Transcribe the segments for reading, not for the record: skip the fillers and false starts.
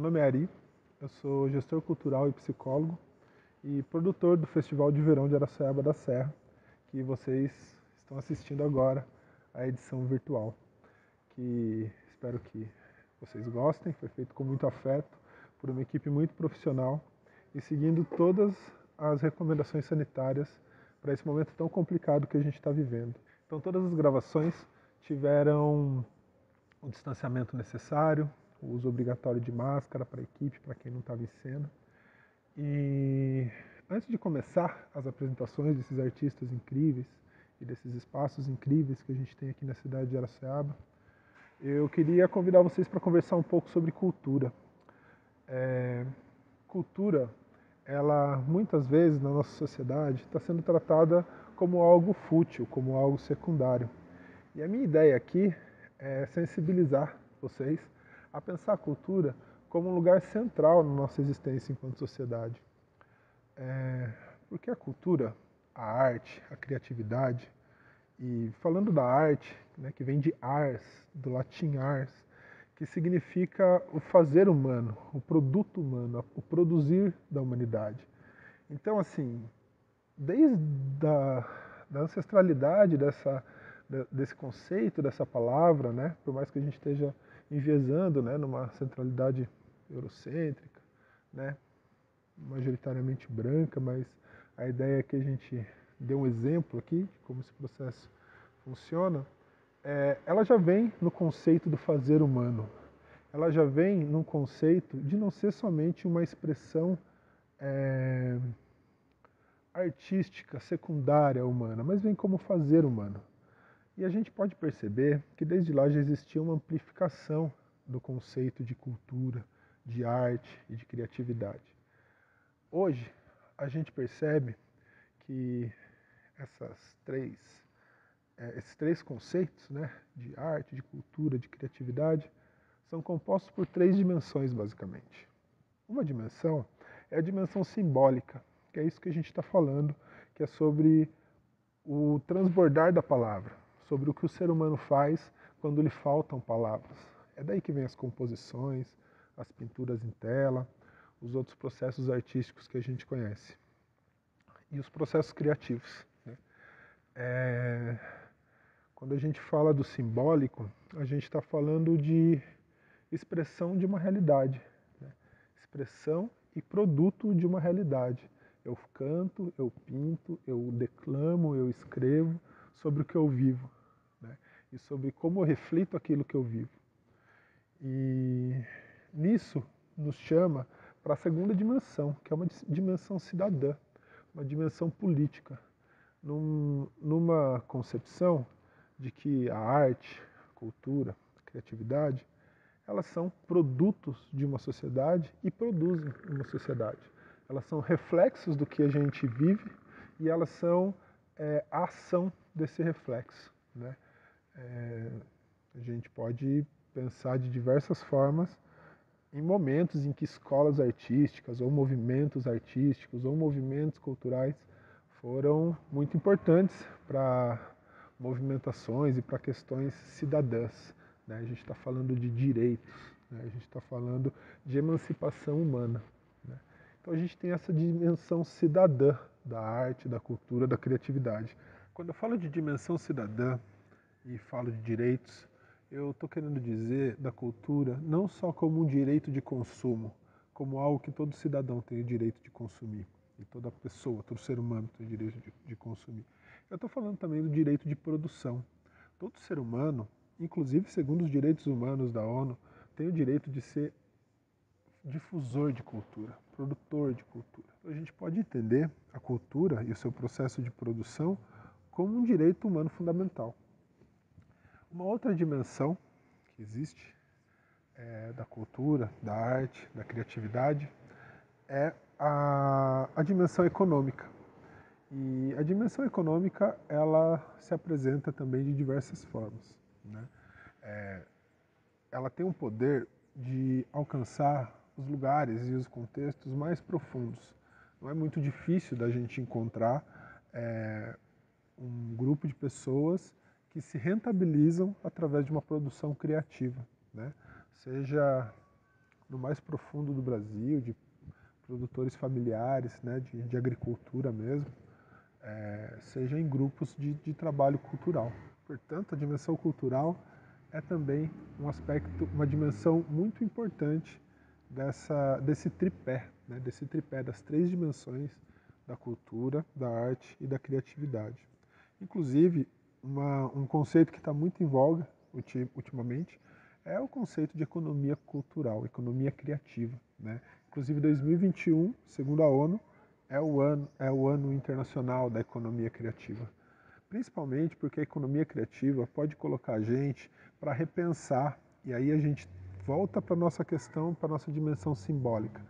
Meu nome é Ari, eu sou gestor cultural e psicólogo e produtor do Festival de Verão de Araçoiaba da Serra, que vocês estão assistindo agora a edição virtual, que espero que vocês gostem. Foi feito com muito afeto, por uma equipe muito profissional e seguindo todas as recomendações sanitárias para esse momento tão complicado que a gente está vivendo. Então todas as gravações tiveram o distanciamento necessário, o uso obrigatório de máscara para a equipe, para quem não estava em cena. E antes de começar as apresentações desses artistas incríveis e desses espaços incríveis que a gente tem aqui na cidade de Araçoiaba, eu queria convidar vocês para conversar um pouco sobre cultura. Cultura, ela muitas vezes na nossa sociedade está sendo tratada como algo fútil, como algo secundário. E a minha ideia aqui é sensibilizar vocês a pensar a cultura como um lugar central na nossa existência enquanto sociedade. Porque a cultura, a arte, a criatividade, e falando da arte, né, que vem de ars, do latim ars, que significa o fazer humano, o produto humano, o produzir da humanidade. Então, assim, desde da ancestralidade desse conceito, dessa palavra, né, por mais que a gente esteja enviesando, né, numa centralidade eurocêntrica, né, majoritariamente branca, mas a ideia é que a gente dê um exemplo aqui de como esse processo funciona. Ela já vem no conceito do fazer humano, ela já vem num conceito de não ser somente uma expressão artística, secundária humana, mas vem como fazer humano. E a gente pode perceber que desde lá já existia uma amplificação do conceito de cultura, de arte e de criatividade. Hoje, a gente percebe que esses três conceitos, né, de arte, de cultura, de criatividade, são compostos por três dimensões, basicamente. Uma dimensão é a dimensão simbólica, que é isso que a gente está falando, que é sobre o transbordar da palavra, sobre o que o ser humano faz quando lhe faltam palavras. É daí que vem as composições, as pinturas em tela, os outros processos artísticos que a gente conhece. E os processos criativos, né? Quando a gente fala do simbólico, a gente está falando de expressão de uma realidade, né? Expressão e produto de uma realidade. Eu canto, eu pinto, eu declamo, eu escrevo sobre o que eu vivo, né? E sobre como eu reflito aquilo que eu vivo. E nisso nos chama para a segunda dimensão, que é uma dimensão cidadã, uma dimensão política, numa concepção de que a arte, a cultura, a criatividade, elas são produtos de uma sociedade e produzem uma sociedade. Elas são reflexos do que a gente vive e elas são a ação desse reflexo, né? A gente pode pensar de diversas formas em momentos em que escolas artísticas ou movimentos artísticos ou movimentos culturais foram muito importantes para movimentações e para questões cidadãs, né? A gente está falando de direitos, né? A gente está falando de emancipação humana, né? Então a gente tem essa dimensão cidadã da arte, da cultura, da criatividade. Quando eu falo de dimensão cidadã e falo de direitos, eu estou querendo dizer da cultura não só como um direito de consumo, como algo que todo cidadão tem o direito de consumir, e toda pessoa, todo ser humano tem o direito de consumir. Eu estou falando também do direito de produção. Todo ser humano, inclusive segundo os direitos humanos da ONU, tem o direito de ser difusor de cultura, produtor de cultura. Então, a gente pode entender a cultura e o seu processo de produção como um direito humano fundamental. Uma outra dimensão que existe da cultura, da arte, da criatividade, é a dimensão econômica. E a dimensão econômica, ela se apresenta também de diversas formas, né? Ela tem o poder de alcançar os lugares e os contextos mais profundos. Não é muito difícil da gente encontrar um grupo de pessoas que se rentabilizam através de uma produção criativa, né? Seja no mais profundo do Brasil, de produtores familiares, né, de agricultura mesmo, seja em grupos de trabalho cultural. Portanto, a dimensão cultural é também um aspecto, uma dimensão muito importante desse tripé, né, desse tripé das três dimensões da cultura, da arte e da criatividade. Inclusive, um conceito que está muito em voga ultimamente é o conceito de economia cultural, economia criativa, né? Inclusive, 2021, segundo a ONU, é o ano internacional da economia criativa. Principalmente porque a economia criativa pode colocar a gente para repensar, e aí a gente volta para a nossa questão, para a nossa dimensão simbólica.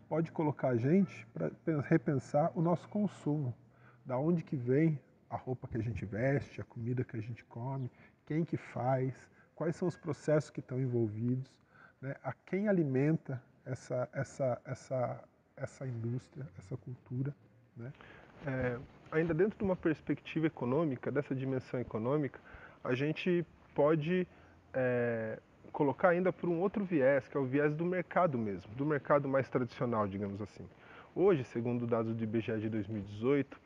Pode colocar a gente para repensar o nosso consumo, da onde que vem a roupa que a gente veste, a comida que a gente come, quem que faz, quais são os processos que estão envolvidos, né? A quem alimenta essa indústria, essa cultura, né? Ainda dentro de uma perspectiva econômica, dessa dimensão econômica, a gente pode colocar ainda por um outro viés, que é o viés do mercado mesmo, do mercado mais tradicional, digamos assim. Hoje, segundo dados do IBGE de 2018,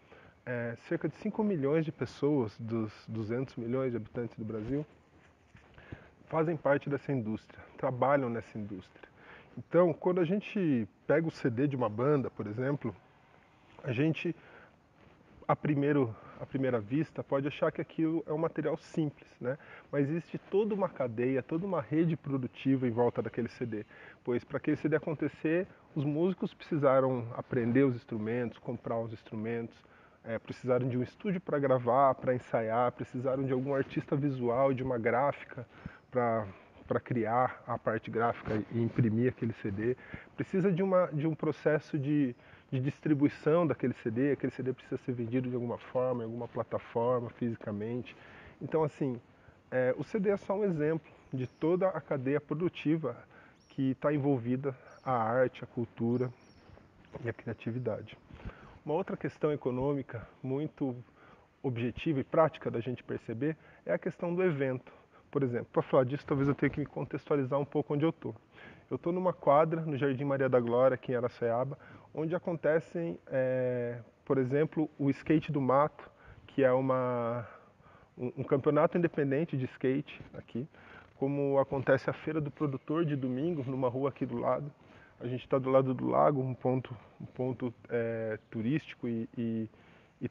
cerca de 5 milhões de pessoas dos 200 milhões de habitantes do Brasil fazem parte dessa indústria, trabalham nessa indústria. Então, quando a gente pega o CD de uma banda, por exemplo, a gente, à primeira vista, pode achar que aquilo é um material simples, né? Mas existe toda uma cadeia, toda uma rede produtiva em volta daquele CD. Pois para aquele CD acontecer, os músicos precisaram aprender os instrumentos, comprar os instrumentos, precisaram de um estúdio para gravar, para ensaiar, precisaram de algum artista visual, de uma gráfica para criar a parte gráfica e imprimir aquele CD. Precisa de um processo de distribuição daquele CD precisa ser vendido de alguma forma, em alguma plataforma, fisicamente. Então, assim, o CD é só um exemplo de toda a cadeia produtiva que está envolvida a arte, a cultura e a criatividade. Uma outra questão econômica muito objetiva e prática da gente perceber é a questão do evento. Por exemplo, para falar disso, talvez eu tenha que me contextualizar um pouco onde eu estou. Eu estou numa quadra no Jardim Maria da Glória, aqui em Araçoiaba, onde acontecem, por exemplo, o Skate do Mato, que é um campeonato independente de skate aqui, como acontece a Feira do Produtor de domingo, numa rua aqui do lado. A gente está do lado do lago, um ponto turístico e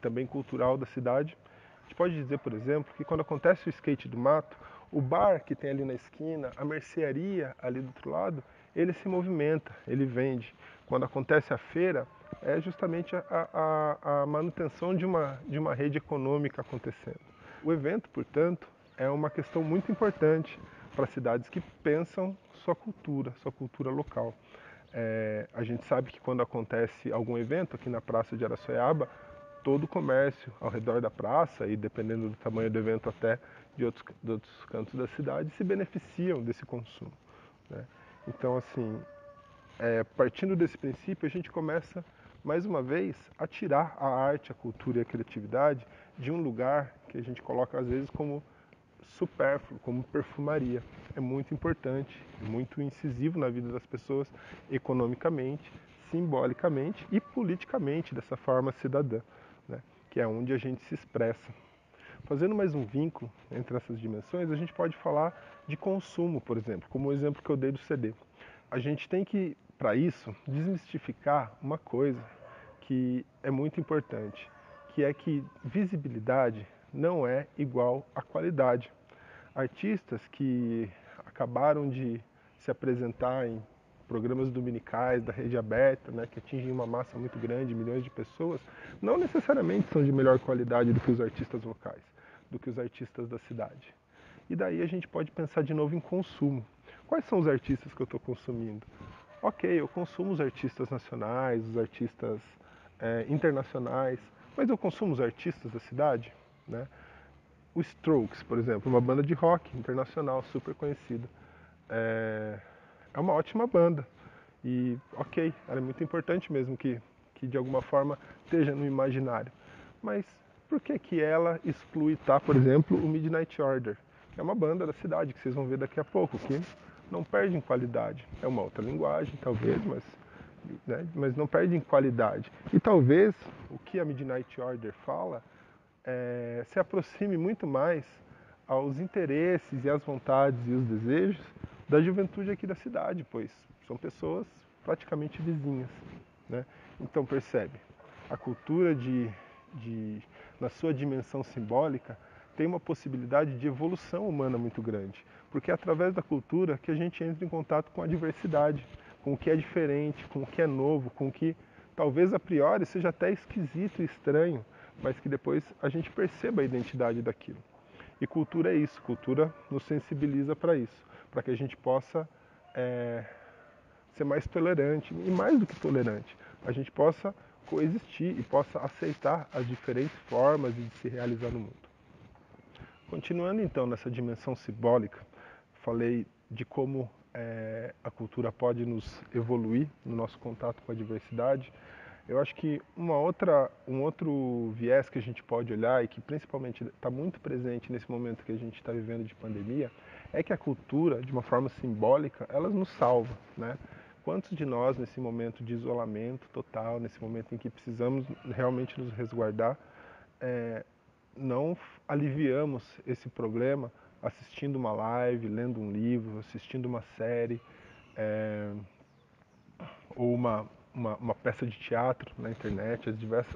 também cultural da cidade. A gente pode dizer, por exemplo, que quando acontece o Skate do Mato, o bar que tem ali na esquina, a mercearia ali do outro lado, ele se movimenta, ele vende. Quando acontece a feira, é justamente a manutenção de uma rede econômica acontecendo. O evento, portanto, é uma questão muito importante para cidades que pensam sua cultura local. A gente sabe que quando acontece algum evento aqui na Praça de Araçoiaba, todo o comércio ao redor da praça e dependendo do tamanho do evento até de outros cantos da cidade se beneficiam desse consumo, né? Então, assim, partindo desse princípio, a gente começa mais uma vez a tirar a arte, a cultura e a criatividade de um lugar que a gente coloca às vezes como supérfluo, como perfumaria. É muito importante, muito incisivo na vida das pessoas, economicamente, simbolicamente e politicamente, dessa forma cidadã, né? Que é onde a gente se expressa. Fazendo mais um vínculo entre essas dimensões, a gente pode falar de consumo, por exemplo, como o exemplo que eu dei do CD. A gente tem que, para isso, desmistificar uma coisa que é muito importante, que é que visibilidade não é igual a qualidade. Artistas que acabaram de se apresentar em programas dominicais da rede aberta, né, que atingem uma massa muito grande, milhões de pessoas, não necessariamente são de melhor qualidade do que os artistas locais, do que os artistas da cidade. E daí a gente pode pensar de novo em consumo. Quais são os artistas que eu estou consumindo? Ok, eu consumo os artistas nacionais, os artistas internacionais, mas eu consumo os artistas da cidade, né? O Strokes, por exemplo, uma banda de rock internacional super conhecida. É uma ótima banda. E, ok, ela é muito importante mesmo que de alguma forma esteja no imaginário. Mas por que ela exclui, tá, por exemplo, o Midnight Order, que é uma banda da cidade, que vocês vão ver daqui a pouco, que não perde em qualidade. É uma outra linguagem, talvez, mas não perde em qualidade. E talvez o que a Midnight Order fala se aproxime muito mais aos interesses e às vontades e os desejos da juventude aqui da cidade, pois são pessoas praticamente vizinhas, né? Então percebe, a cultura na sua dimensão simbólica tem uma possibilidade de evolução humana muito grande, porque é através da cultura que a gente entra em contato com a diversidade, com o que é diferente, com o que é novo, com o que talvez a priori seja até esquisito e estranho, mas que depois a gente perceba a identidade daquilo. E cultura é isso, cultura nos sensibiliza para isso, para que a gente possa ser mais tolerante, e mais do que tolerante, a gente possa coexistir e possa aceitar as diferentes formas de se realizar no mundo. Continuando então nessa dimensão simbólica, falei de como a cultura pode nos evoluir no nosso contato com a diversidade. Eu acho que um outro viés que a gente pode olhar e que principalmente está muito presente nesse momento que a gente está vivendo de pandemia é que a cultura, de uma forma simbólica, ela nos salva, né? Quantos de nós nesse momento de isolamento total, nesse momento em que precisamos realmente nos resguardar, não aliviamos esse problema assistindo uma live, lendo um livro, assistindo uma série, ou uma peça de teatro na internet,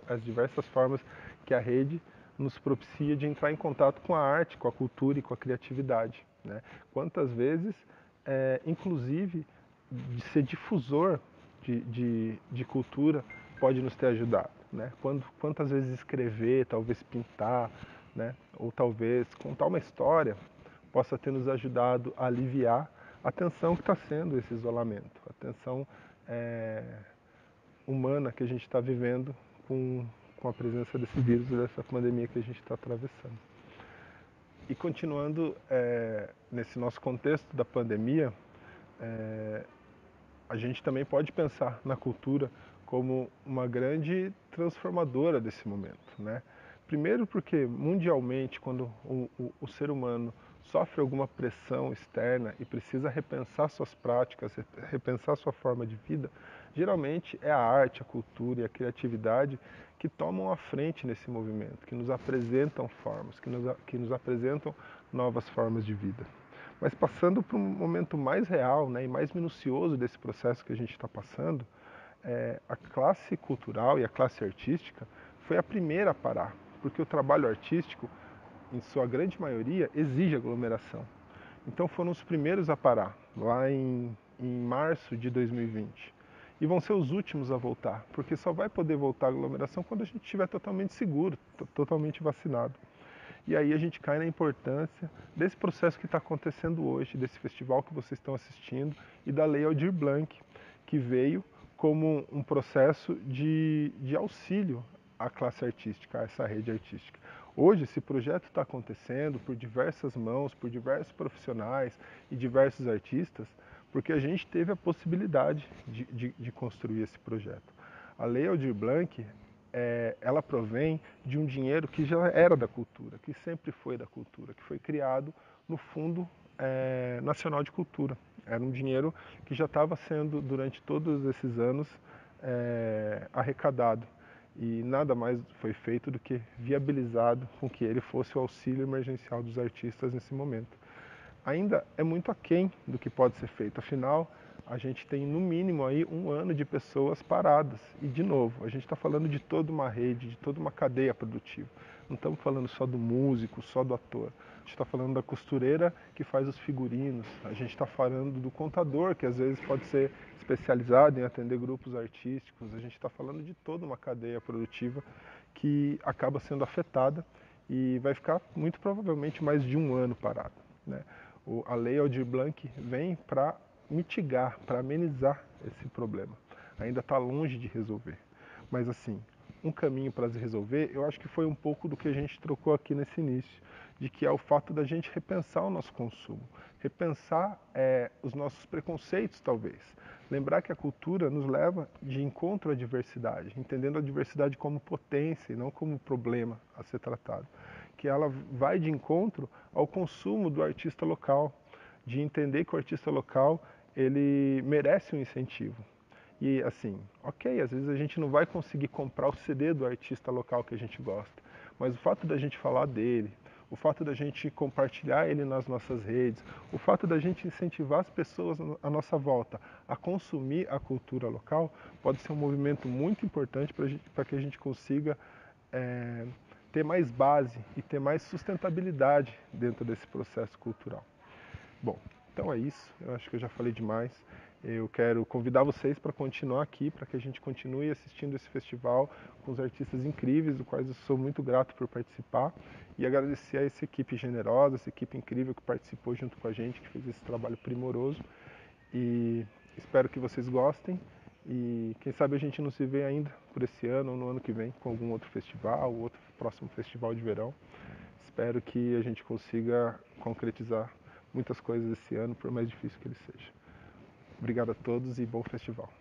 as diversas formas que a rede nos propicia de entrar em contato com a arte, com a cultura e com a criatividade, né? Quantas vezes, inclusive, de ser difusor de cultura pode nos ter ajudado, né? Quantas vezes escrever, talvez pintar, né? Ou talvez contar uma história possa ter nos ajudado a aliviar a tensão que está sendo esse isolamento, a tensão humana que a gente está vivendo com a presença desse vírus e dessa pandemia que a gente está atravessando. E continuando nesse nosso contexto da pandemia, a gente também pode pensar na cultura como uma grande transformadora desse momento, né? Primeiro porque mundialmente, quando o ser humano sofre alguma pressão externa e precisa repensar suas práticas, repensar sua forma de vida, geralmente é a arte, a cultura e a criatividade que tomam a frente nesse movimento, que nos apresentam formas, que nos apresentam novas formas de vida. Mas passando para um momento mais real, né, e mais minucioso desse processo que a gente está passando, a classe cultural e a classe artística foi a primeira a parar, porque o trabalho artístico, em sua grande maioria, exige aglomeração. Então foram os primeiros a parar, lá em março de 2020. E vão ser os últimos a voltar, porque só vai poder voltar a aglomeração quando a gente estiver totalmente seguro, totalmente vacinado. E aí a gente cai na importância desse processo que está acontecendo hoje, desse festival que vocês estão assistindo e da Lei Aldir Blanc, que veio como um processo de auxílio à classe artística, a essa rede artística. Hoje esse projeto está acontecendo por diversas mãos, por diversos profissionais e diversos artistas, porque a gente teve a possibilidade de construir esse projeto. A Lei Aldir Blanc, ela provém de um dinheiro que já era da cultura, que sempre foi da cultura, que foi criado no Fundo Nacional de Cultura. Era um dinheiro que já estava sendo, durante todos esses anos, arrecadado. E nada mais foi feito do que viabilizado com que ele fosse o auxílio emergencial dos artistas nesse momento. Ainda é muito aquém do que pode ser feito, afinal, a gente tem no mínimo aí um ano de pessoas paradas. E de novo, a gente está falando de toda uma rede, de toda uma cadeia produtiva. Não estamos falando só do músico, só do ator. A gente está falando da costureira que faz os figurinos. A gente está falando do contador, que às vezes pode ser especializado em atender grupos artísticos. A gente está falando de toda uma cadeia produtiva que acaba sendo afetada e vai ficar muito provavelmente mais de um ano parada, né? A Lei Aldir Blanc vem para mitigar, para amenizar esse problema. Ainda está longe de resolver. Mas assim, um caminho para resolver, eu acho que foi um pouco do que a gente trocou aqui nesse início, de que é o fato da gente repensar o nosso consumo, repensar os nossos preconceitos talvez. Lembrar que a cultura nos leva de encontro à diversidade, entendendo a diversidade como potência e não como problema a ser tratado. Que ela vai de encontro ao consumo do artista local, de entender que o artista local ele merece um incentivo. E assim, ok, às vezes a gente não vai conseguir comprar o CD do artista local que a gente gosta, mas o fato da gente falar dele, o fato da gente compartilhar ele nas nossas redes, o fato da gente incentivar as pessoas à nossa volta a consumir a cultura local, pode ser um movimento muito importante para que a gente consiga ter mais base e ter mais sustentabilidade dentro desse processo cultural. Bom, então é isso, eu acho que eu já falei demais. Eu quero convidar vocês para continuar aqui, para que a gente continue assistindo esse festival com os artistas incríveis, do quais eu sou muito grato por participar, e agradecer a essa equipe generosa, essa equipe incrível que participou junto com a gente, que fez esse trabalho primoroso. E espero que vocês gostem, e quem sabe a gente não se vê ainda por esse ano ou no ano que vem com algum outro festival, outro próximo festival de verão. Espero que a gente consiga concretizar muitas coisas esse ano, por mais difícil que ele seja. Obrigado a todos e bom festival.